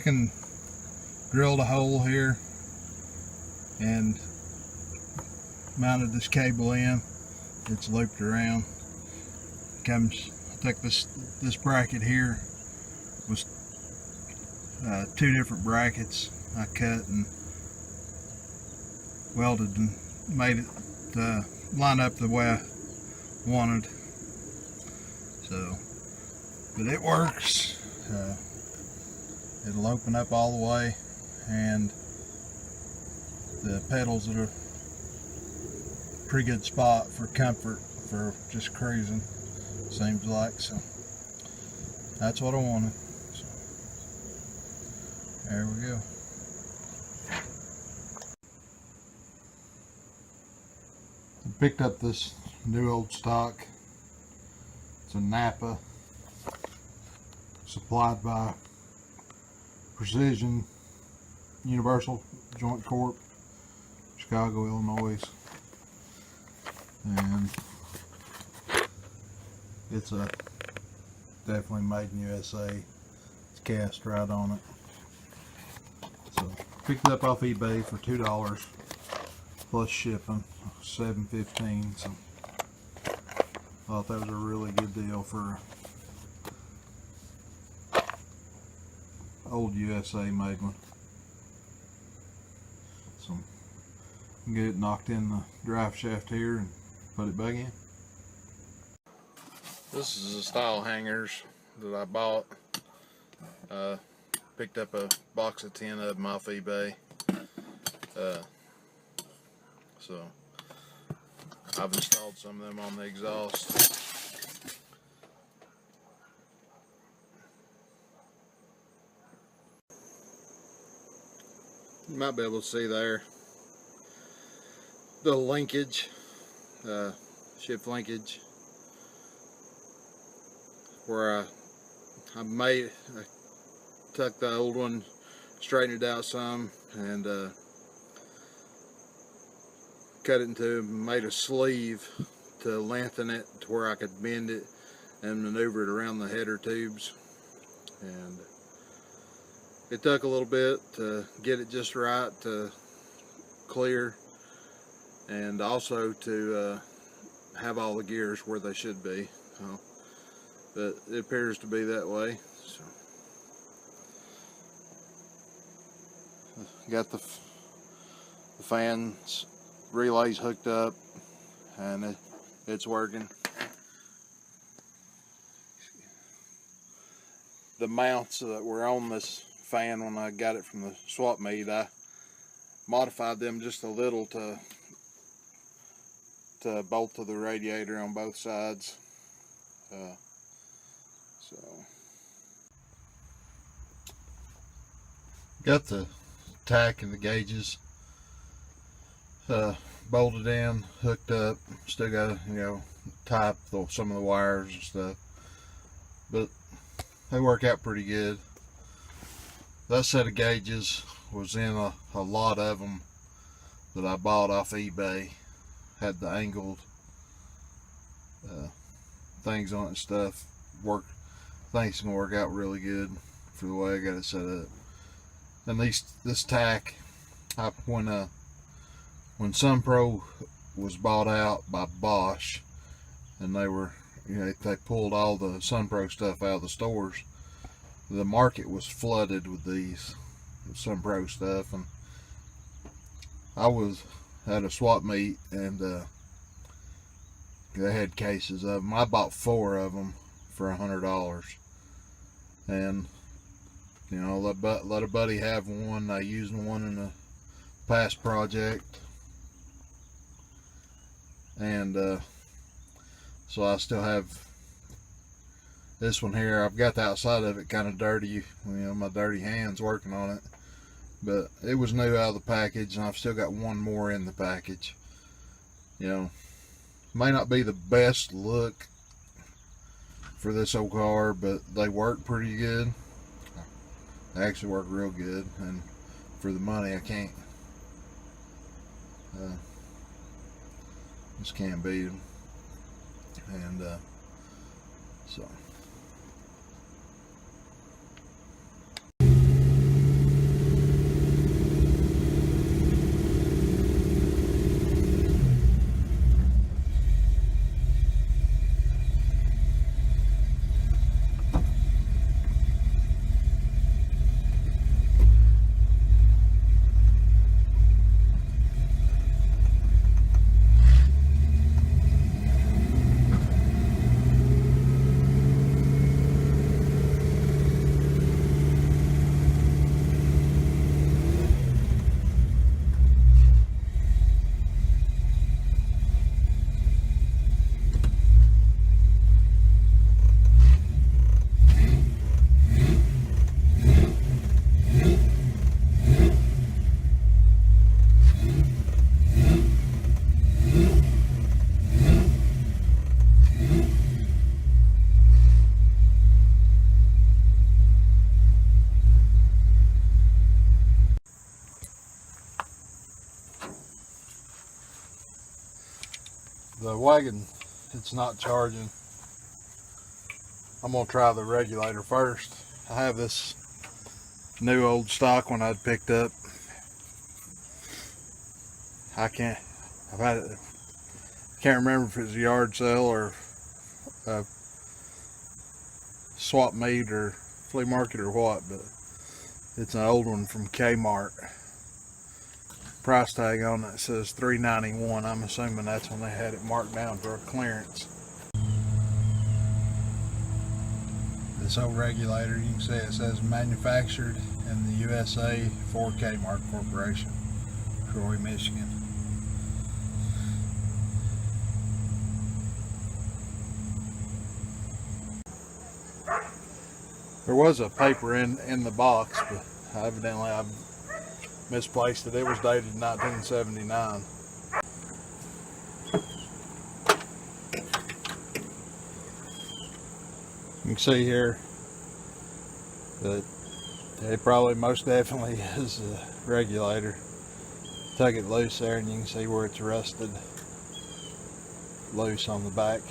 and drilled a hole here and mounted this cable in. It's looped around. I took this bracket here, was 2 different brackets I cut and welded and made it line up the way I wanted. So, but it works. It'll open up all the way, and the pedals are a pretty good spot for comfort for just cruising, seems like. So that's what I wanted. So, there we go. I picked up this new old stock. It's a Napa, supplied by Precision Universal Joint Corp, Chicago, Illinois, and it's a definitely made in USA. It's cast right on it. So picked it up off eBay for $2 plus shipping, $7.15. So thought that was a really good deal for old USA made one. So get it knocked in the drive shaft here and put it back in. This is the style hangers that I bought. Picked up a box of 10 of them off eBay. So I've installed some of them on the exhaust. You might be able to see there the linkage, shift linkage, where I tucked the old one, straightened it out some, and cut it into, made a sleeve to lengthen it to where I could bend it and maneuver it around the header tubes. And it took a little bit to get it just right to clear, and also to have all the gears where they should be. But it appears to be that way. So, got the fans relays hooked up, and it's working. The mounts that were on this fan when I got it from the swap meet, I modified them just a little to bolt to the radiator on both sides. So got the tack and the gauges bolted in, hooked up. Still got to tie up some of the wires and stuff, but they work out pretty good. That set of gauges was in a lot of them that I bought off eBay. Had the angled things on it and stuff. I think it's gonna work out really good for the way I got it set up. And this tack, when SunPro was bought out by Bosch, and they pulled all the SunPro stuff out of the stores, the market was flooded with these SunPro stuff, and I was at a swap meet, and they had cases of them. I bought 4 of them for $100, and let a buddy have one. I used one in a past project, and so I still have this one here. I've got the outside of it kind of dirty, my dirty hands working on it, but it was new out of the package, and I've still got one more in the package. May not be the best look for this old car, but they work pretty good. They actually work real good, and for the money, I just can't beat them. And so The wagon, it's not charging. I'm gonna try the regulator first. I have this new old stock one I'd picked up. I've had it, can't remember if it was a yard sale or a swap meet or flea market or what, but it's an old one from Kmart. Price tag on it says $3.91. I'm assuming that's when they had it marked down for a clearance. This old regulator, you can see it says manufactured in the USA for Kmart Corporation, Troy, Michigan. There was a paper in the box, but evidently I misplaced it. It was dated 1979. You can see here that it probably most definitely is a regulator. Tuck it loose there and you can see where it's rusted loose on the back.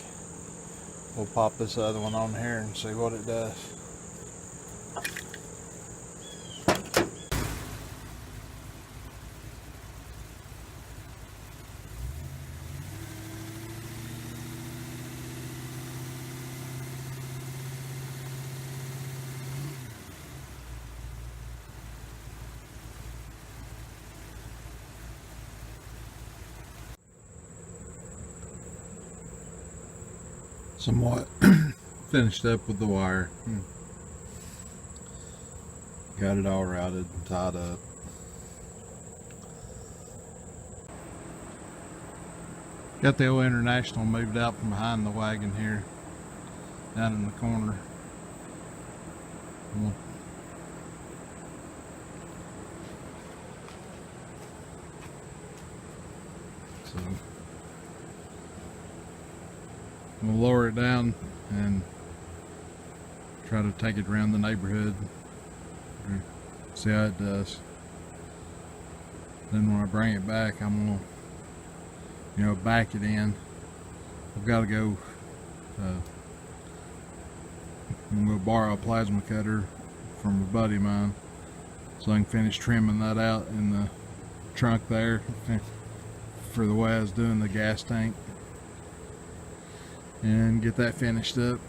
We'll pop this other one on here and see what it does. Somewhat finished up with the wire. Got it all routed and tied up. Got the old International moved out from behind the wagon here, down in the corner. So we'll lower it down and try to take it around the neighborhood, see how it does. Then when I bring it back, I'm gonna, back it in. I've got to go. I'm gonna borrow a plasma cutter from a buddy of mine, so I can finish trimming that out in the trunk there for the way I was doing the gas tank, and get that finished up.